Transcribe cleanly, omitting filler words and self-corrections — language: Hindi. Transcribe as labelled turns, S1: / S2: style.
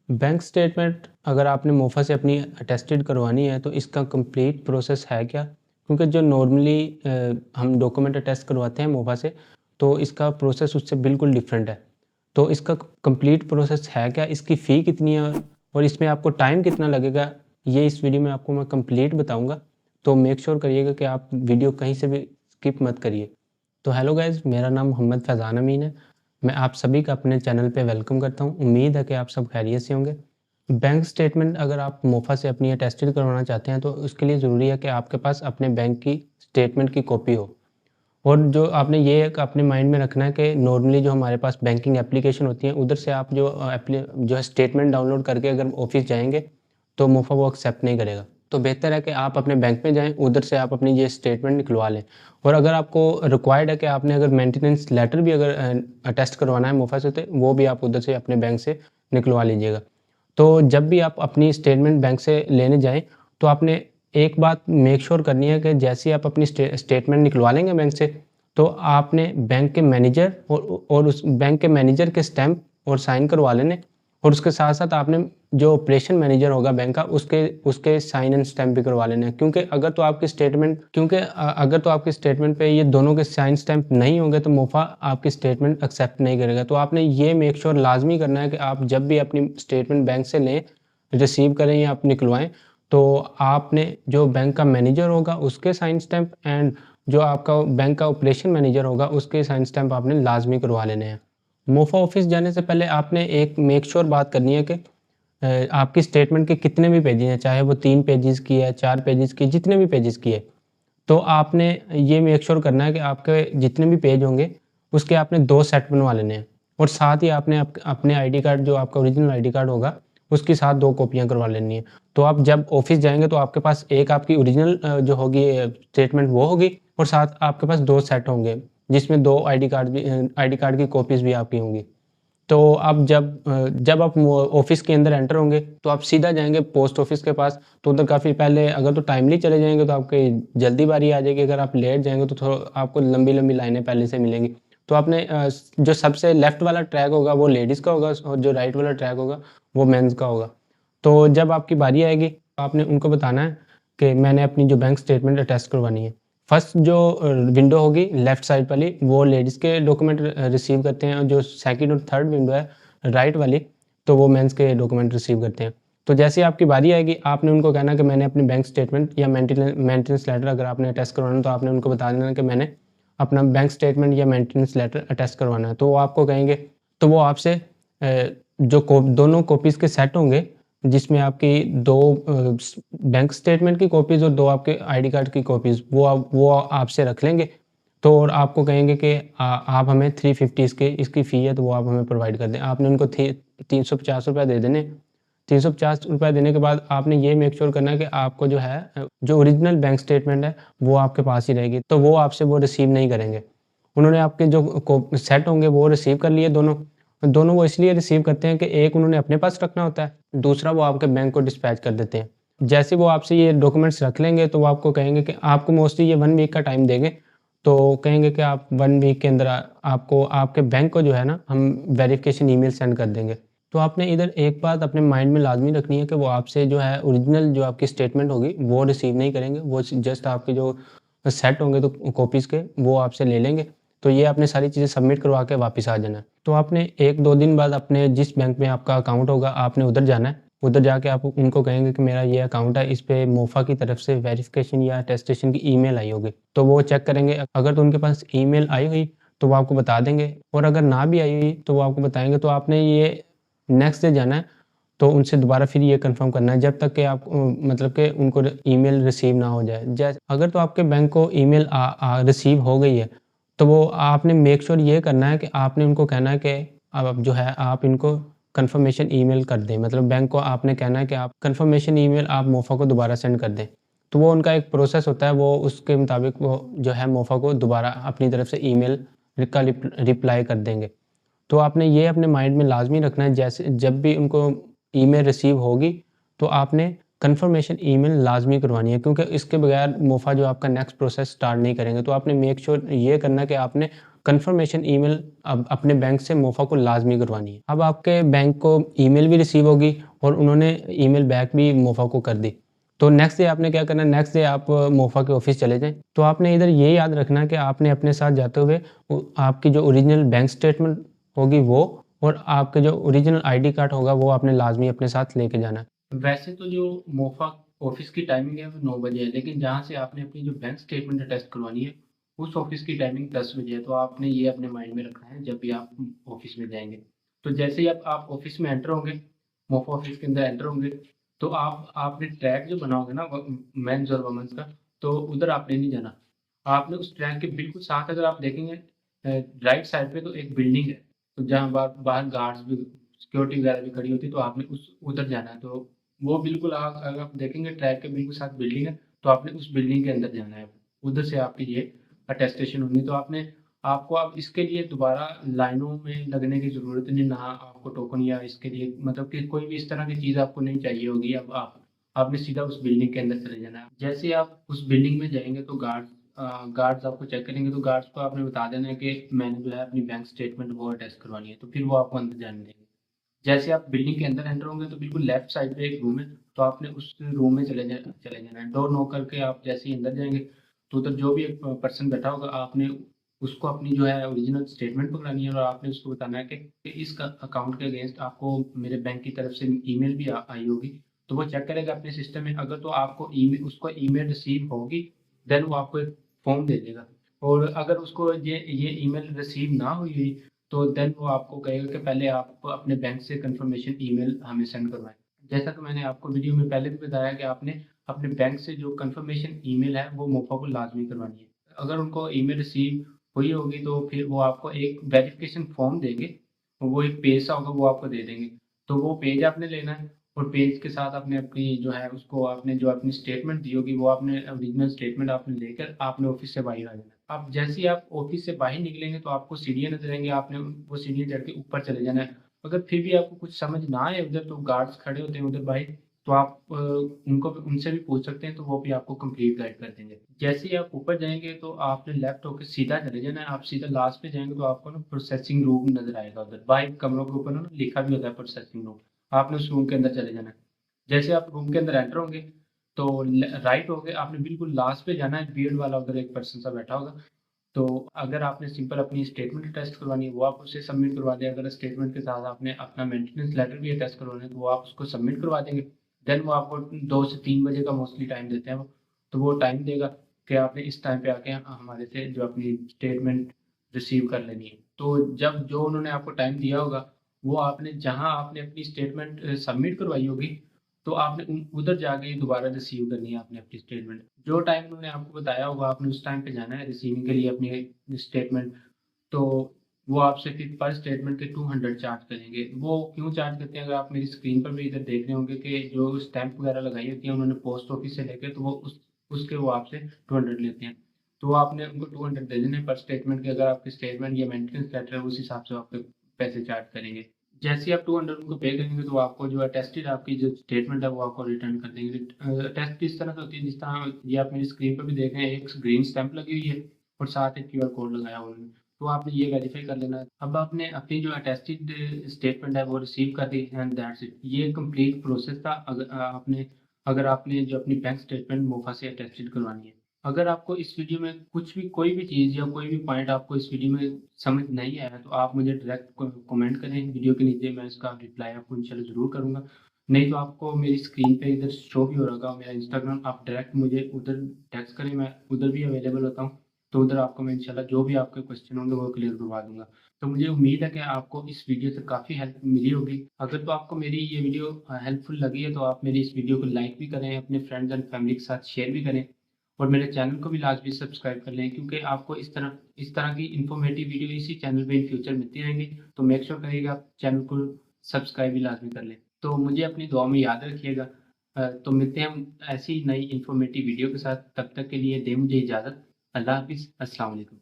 S1: बैंक स्टेटमेंट अगर आपने मोफ़ा से अपनी अटेस्टेड करवानी है तो इसका कंप्लीट प्रोसेस है क्या? क्योंकि जो नॉर्मली हम डॉक्यूमेंट अटेस्ट करवाते हैं मोफ़ा से, तो इसका प्रोसेस उससे बिल्कुल डिफरेंट है। तो इसका कंप्लीट प्रोसेस है क्या? इसकी फ़ी कितनी है और इसमें आपको टाइम कितना लगेगा? ये इस वीडियो में आपको मैं कंप्लीट बताऊँगा। तो मेक श्योर करिएगा कि आप वीडियो कहीं से भी स्किप मत करिए। तो हेलो गाइज़, मेरा नाम मोहम्मद फैज़ान अमीन है। मैं आप सभी का अपने चैनल पे वेलकम करता हूँ। उम्मीद है कि आप सब खैरियत से होंगे। बैंक स्टेटमेंट अगर आप मोफ़ा से अपनी अटेस्टेड करवाना चाहते हैं तो उसके लिए ज़रूरी है कि आपके पास अपने बैंक की स्टेटमेंट की कॉपी हो। और जो आपने ये एक अपने माइंड में रखना है कि नॉर्मली जो हमारे पास बैंकिंग एप्लीकेशन होती है उधर से आप जो है स्टेटमेंट डाउनलोड करके अगर ऑफ़िस जाएँगे तो मोफ़ा वो एक्सेप्ट नहीं करेगा। तो बेहतर है कि आप अपने बैंक में जाएँ, उधर से आप अपनी ये स्टेटमेंट निकलवा लें। और अगर आपको रिक्वायर्ड है कि आपने अगर मेंटेनेंस लेटर भी अगर अटेस्ट करवाना है मोफ़ा से, तो वो भी आप उधर से अपने बैंक से निकलवा लीजिएगा। तो जब भी आप अपनी स्टेटमेंट बैंक से लेने जाएँ, तो आपने एक बात मेक श्योर करनी है कि जैसे ही आप अपनी स्टेटमेंट निकलवा लेंगे बैंक से, तो आपने बैंक के मैनेजर और उस बैंक के मैनेजर के स्टैम्प और साइन करवा लेने। और उसके साथ-साथ आपने जो ऑपरेशन मैनेजर होगा बैंक का, उसके उसके साइन एंड स्टैम्प भी करवा लेने हैं। अगर तो आपकी स्टेटमेंट पे ये दोनों के साइन स्टैम्प नहीं होंगे, तो मोफ़ा आपकी स्टेटमेंट एक्सेप्ट नहीं करेगा। तो आपने ये मेक श्योर लाज़मी करना है कि आप जब भी अपनी स्टेटमेंट बैंक से लें, रिसीव करें या आप निकलवाएँ, तो आपने जो बैंक का मैनेजर होगा, उसके साइन स्टैम्प एंड जो आपका बैंक का ऑपरेशन मैनेजर होगा, उसके साइन स्टैम्प आपने लाज़मी करवा लेने हैं। मोफ़ा ऑफ़िस जाने से पहले आपने एक मेक श्योर बात करनी है कि आपकी स्टेटमेंट के कितने भी पेजेज़ हैं, चाहे वो 3 पेजेज़ की है, 4 पेजेज़ की, जितने भी पेजेज़ की है। तो आपने ये मेक श्योर करना है कि आपके जितने भी पेज होंगे, उसके आपने 2 सेट बनवा लेने हैं। और साथ ही आपने अपने आईडी कार्ड, जो आपका ओरिजिनल आईडी कार्ड होगा, उसके साथ 2 कॉपियाँ करवा लेनी है। तो आप जब ऑफ़िस जाएँगे तो आपके पास एक आपकी ओरिजिनल जो होगी स्टेटमेंट वो होगी, और साथ आपके पास 2 सेट होंगे, जिसमें 2 आईडी कार्ड की कॉपीज़ भी आपकी होंगी। तो आप जब आप वो ऑफ़िस के अंदर एंटर होंगे, तो आप सीधा जाएँगे पोस्ट ऑफ़िस के पास। तो उधर काफ़ी पहले अगर तो टाइमली चले जाएँगे तो आपकी जल्दी बारी आ जाएगी, अगर आप लेट जाएँगे तो आपको लंबी-लंबी लाइनें पहले से मिलेंगी। तो आपने जो सबसे लेफ्ट वाला ट्रैक होगा वो लेडीज़ का होगा, और जो राइट वाला ट्रैक होगा वो मेंस का होगा। तो जब आपकी बारी आएगी, आपने उनको बताना है कि मैंने अपनी जो बैंक स्टेटमेंट अटैच करवानी है। फर्स्ट जो विंडो होगी लेफ्ट साइड वाली, वो लेडीज़ के डॉक्यूमेंट रिसीव करते हैं, और जो सेकंड और थर्ड विंडो है राइट वाली, तो वो मेंस के डॉक्यूमेंट रिसीव करते हैं। तो जैसे ही आपकी बारी आएगी, आपने उनको कहना कि मैंने अपनी बैंक स्टेटमेंट या मेंटेनेंस लेटर अगर आपने अटैच करवाना है, तो आपने उनको बता देना कि मैंने अपना बैंक स्टेटमेंट या मेंटेनेंस लेटर अटैच करवाना है। तो वो आपको कहेंगे, तो वो आपसे दोनों कॉपीज़ के सेट होंगे, जिसमें आपकी 2 बैंक स्टेटमेंट की कॉपीज़ और 2 आपके आईडी कार्ड की कॉपीज़, वो आपसे रख लेंगे। तो और आपको कहेंगे कि आप हमें 350 इसकी फ़ी है, तो वो आप हमें प्रोवाइड कर दें। आपने उनको थी ₹350 दे देने। ₹350 देने के बाद आपने ये मेक श्योर करना है कि आपको जो है जो ओरिजिनल बैंक स्टेटमेंट है, वो आपके पास ही रहेगी। तो वो आपसे वो रिसीव नहीं करेंगे। उन्होंने आपके जो सेट होंगे वो रिसीव कर लिए दोनों। दोनों वो इसलिए रिसीव करते हैं कि एक उन्होंने अपने पास रखना होता है, दूसरा वो आपके बैंक को डिस्पैच कर देते हैं। जैसे वो आपसे ये डॉक्यूमेंट्स रख लेंगे, तो वो आपको कहेंगे कि आपको मोस्टली ये 1 वीक का टाइम देंगे। तो कहेंगे कि आप 1 वीक के अंदर आपको आपके बैंक को जो है ना, हम वेरिफ़िकेशन ईमेल सेंड कर देंगे। तो आपने इधर एक बात अपने माइंड में लाज़मी रखनी है कि वो आपसे जो है ओरिजिनल जो आपकी स्टेटमेंट होगी वो रिसीव नहीं करेंगे। वो जस्ट आपके जो सेट होंगे तो कॉपीज़ के, वो आपसे ले लेंगे। तो ये आपने सारी चीज़ें सबमिट करवा के वापस आ जाना है। तो आपने 1-2 दिन बाद अपने जिस बैंक में आपका अकाउंट होगा, आपने उधर जाना है। उधर जाके आप उनको कहेंगे कि मेरा ये अकाउंट है, इस पे मोफ़ा की तरफ से वेरिफ़िकेशन या अटेस्टेशन की ईमेल आई होगी। तो वो चेक करेंगे, अगर तो उनके पास ईमेल आई हुई तो वो आपको बता देंगे, और अगर ना भी आई हुई तो वो आपको बताएँगे। तो आपने ये नेक्स्ट डे जाना है, तो उनसे दोबारा फिर ये कन्फर्म करना है जब तक कि आप मतलब कि उनको ईमेल रिसीव ना हो जाए। अगर तो आपके बैंक को ईमेल रिसीव हो गई है, तो वो आपने मेक श्योर ये करना है कि आपने उनको कहना है कि अब जो है आप इनको कन्फर्मेशन ईमेल कर दें। मतलब बैंक को आपने कहना है कि आप कन्फर्मेशन ईमेल आप मोफ़ा को दोबारा सेंड कर दें। तो वो उनका एक प्रोसेस होता है, वो उसके मुताबिक वो जो है मोफ़ा को दोबारा अपनी तरफ से ईमेल का रिप्लाई कर देंगे। तो आपने ये अपने माइंड में लाज़मी रखना है, जैसे जब भी उनको ईमेल रिसीव होगी, तो आपने कन्फर्मेशन ईमेल लाज़मी करवानी है, क्योंकि इसके बगैर मोफ़ा जो आपका नेक्स्ट प्रोसेस स्टार्ट नहीं करेंगे। तो आपने मेक श्योर ये करना है कि आपने कंफर्मेशन ईमेल अब अपने बैंक से मोफ़ा को लाज़मी करवानी है। अब आपके बैंक को ईमेल भी रिसीव होगी और उन्होंने ईमेल बैक भी मोफ़ा को कर दी। तो नेक्स्ट डे आपने क्या करना है, नेक्स्ट डे आप मोफ़ा के ऑफ़िस चले जाएँ। तो आपने इधर ये याद रखना है कि आपने अपने साथ जाते हुए आपकी जो ओरिजिनल बैंक स्टेटमेंट होगी वो, और आपके जो ओरिजिनल आईडी कार्ड होगा वो आपने लाज़मी अपने साथ लेके जाना है। वैसे तो जो मोफ़ा ऑफ़िस की टाइमिंग है वो 9 बजे है, लेकिन जहाँ से आपने अपनी जो बैंक स्टेटमेंट अटैच करवानी है, उस ऑफ़िस की टाइमिंग 10 बजे है। तो आपने ये अपने माइंड में रखना है जब भी आप ऑफ़िस में जाएँगे। तो जैसे ही आप ऑफ़िस में एंटर होंगे, मोफ़ा ऑफ़िस के अंदर एंटर होंगे, तो आपने ट्रैक जो बनाओगे ना मेंस और वुमेन्स का, तो उधर आपने नहीं जाना। आपने उस ट्रैक के बिल्कुल साथ अगर आप देखेंगे राइट साइड पे तो एक बिल्डिंग है, तो जहाँ बाहर गार्ड्स भी, सिक्योरिटी वगैरह भी खड़ी होती है, तो आपने उस उधर जाना है। तो वो बिल्कुल आप अगर आप देखेंगे ट्रैक के बिल्कुल साथ बिल्डिंग है, तो आपने उस बिल्डिंग के अंदर जाना है। उधर से आपकी ये अटेस्टेशन होनी है। तो आपको अब इसके लिए दोबारा लाइनों में लगने की ज़रूरत नहीं, ना आपको टोकन या इसके लिए मतलब कि कोई भी इस तरह की चीज़ आपको नहीं चाहिए होगी। अब आपने सीधा उस बिल्डिंग के अंदर चले जाना है। जैसे ही आप उस बिल्डिंग में जाएँगे तो गार्ड्स आपको चेक करेंगे, तो गार्ड्स को आपने बता देना है कि मैंने जो है अपनी बैंक स्टेटमेंट वो अटैच करवानी है, तो फिर वो आपको अंदर जाने देंगे। जैसे आप बिल्डिंग के अंदर एंटर होंगे तो बिल्कुल लेफ्ट साइड पे एक रूम है, तो आपने उस रूम में चले जाना है। डोर नॉक करके आप जैसे ही अंदर जाएँगे, तो उधर जो भी एक पर्सन बैठा होगा, आपने उसको अपनी जो है ओरिजिनल स्टेटमेंट पकड़ानी है और आपने उसको बताना है कि इस अकाउंट के अगेंस्ट आपको मेरे बैंक की तरफ से ईमेल भी आई होगी। तो वो चेक करेगा अपने सिस्टम में, अगर तो आपको ईमेल उसको ईमेल रिसीव होगी, देन वो आपको एक फॉर्म दे देगा। और अगर उसको ये ईमेल रिसीव ना हुई हुई, तो देन वो आपको कहेगा कि पहले आप अपने बैंक से कंफर्मेशन ईमेल हमें सेंड करवाएँ। जैसा कि मैंने आपको वीडियो में पहले भी बताया कि आपने अपने बैंक से जो कंफर्मेशन ईमेल है वो मोफ़ा को लाज़मी करवानी है। अगर उनको ईमेल रिसीव हुई होगी तो फिर वो आपको एक वेरिफ़िकेशन फॉर्म देंगे, वो एक पेज सा होगा वो आपको दे देंगे। तो वो पेज आपने लेना है और पेज के साथ आपने अपनी जो है उसको आपने जो अपनी स्टेटमेंट दी होगी वो आपने ओरिजिनल स्टेटमेंट आपने लेकर आपने ऑफ़िस से बाहर आ जाना है। अब जैसे ही आप ऑफ़िस से बाहर निकलेंगे तो आपको सीढ़ियाँ नज़र आएँगी, आपने वो सीढ़ियाँ चढ़ के ऊपर चले जाना है। अगर फिर भी आपको कुछ समझ ना आए उधर, तो गार्ड्स खड़े होते हैं उधर बाहर, तो आप उनसे भी पूछ सकते हैं, तो वो भी आपको कंप्लीट गाइड कर देंगे। जैसे ही आप ऊपर जाएँगे तो आपने लेफ्ट होके सीधा चले जाना है, आप सीधा लास्ट पे जाएँगे तो आपको ना प्रोसेसिंग रूम नज़र आएगा उधर, बाहर कमरों के ऊपर ना लिखा भी होता है प्रोसेसिंग रूम, आपने उस रूम के अंदर चले जाना है। जैसे आप रूम के अंदर एंटर होंगे, तो राइट होके आपने बिल्कुल लास्ट पे जाना है, बियर्ड वाला उधर एक पर्सन सा बैठा होगा। तो अगर आपने सिंपल अपनी स्टेटमेंट टेस्ट करवानी है, वो आप उसे सबमिट करवा दें। अगर स्टेटमेंट के साथ आपने अपना मेंटेनेंस लेटर भी अटैच करवाना है, तो वो आप उसको सबमिट करवा देंगे। देन वो आपको 2 से 3 बजे का मोस्टली टाइम देते हैं वो। तो वो टाइम देगा कि आपने इस टाइम पे आके हमारे से जो अपनी स्टेटमेंट रिसीव कर लेनी है। तो जब जो उन्होंने आपको टाइम दिया होगा, वो आपने जहाँ आपने अपनी स्टेटमेंट सबमिट करवाई होगी, तो आपने उधर जाके दोबारा रिसीव करनी है आपने अपनी स्टेटमेंट। जो टाइम उन्होंने आपको बताया होगा आपने उस टाइम पे जाना है रिसीविंग के लिए अपनी स्टेटमेंट। तो वो आपसे फिर पर स्टेटमेंट के 200 चार्ज करेंगे। वो क्यों चार्ज करते हैं, अगर आप मेरी स्क्रीन पर भी इधर देख रहे होंगे कि जो स्टैम्प वगैरह लगाई होती है उन्होंने पोस्ट ऑफिस से लेके, तो वो उसके वो आपसे 200 लेते हैं। तो आपने उनको 200 दे देने पर स्टेटमेंट के, अगर आपकी स्टेटमेंट या मेंटेनेंस लेटर है उस हिसाब से आपके पैसे चार्ज करेंगे। जैसे ही आप 200 उनको पे करेंगे तो आपको जो अटेस्टेड आपकी जो स्टेटमेंट है वो आपको रिटर्न कर देंगे। अटेस्ट इस तरह से होती है जिस तरह ये आप मेरी स्क्रीन पर भी देख रहे हैं, एक ग्रीन स्टैंप लगी हुई है और साथ एक क्यूआर कोड लगाया हुआ है। तो आपने ये वेरीफाई कर लेना है। अब आपने अपनी जो अटेस्टेड स्टेटमेंट है वो रिसीव कर दी एंड दैट्स इट। ये कंप्लीट प्रोसेस था। अगर आपने जो अपनी बैंक स्टेटमेंट मोफा से अटेस्टेड करवानी है। अगर आपको इस वीडियो में कुछ भी कोई भी चीज़ या कोई भी पॉइंट आपको इस वीडियो में समझ नहीं आया, तो आप मुझे डायरेक्ट कमेंट करें वीडियो के नीचे, मैं इसका रिप्लाई आपको इंशाल्लाह ज़रूर करूँगा। नहीं तो आपको मेरी स्क्रीन पे इधर शो भी हो रहा होगा मेरा इंस्टाग्राम, आप डायरेक्ट मुझे उधर टेक्स्ट करें, मैं उधर भी अवेलेबल होता हूँ। तो उधर आपको मैं इंशाल्लाह जो भी आपके क्वेश्चन होंगे वो क्लियर करवा दूँगा। तो मुझे उम्मीद है कि आपको इस वीडियो से काफ़ी हेल्प मिली होगी। अगर तो आपको मेरी ये वीडियो हेल्पफुल लगी है, तो आप मेरी इस वीडियो को लाइक भी करें, अपने फ्रेंड्स एंड फैमिली के साथ शेयर भी करें और मेरे चैनल को भी लाजमी सब्सक्राइब कर लें, क्योंकि आपको इस तरह की इन्फॉर्मेटिव वीडियो इसी चैनल पे इन फ्यूचर मिलती रहेंगी। तो मेक श्योर करिएगा आप चैनल को सब्सक्राइब भी लाजमी कर लें। तो मुझे अपनी दुआ में याद रखिएगा। तो मिलते हैं हम ऐसी नई इन्फॉर्मेटिव वीडियो के साथ, तब तक के लिए दें मुझे इजाज़त। अल्लाह हाफ़िज़, अस्सलाम वालेकुम।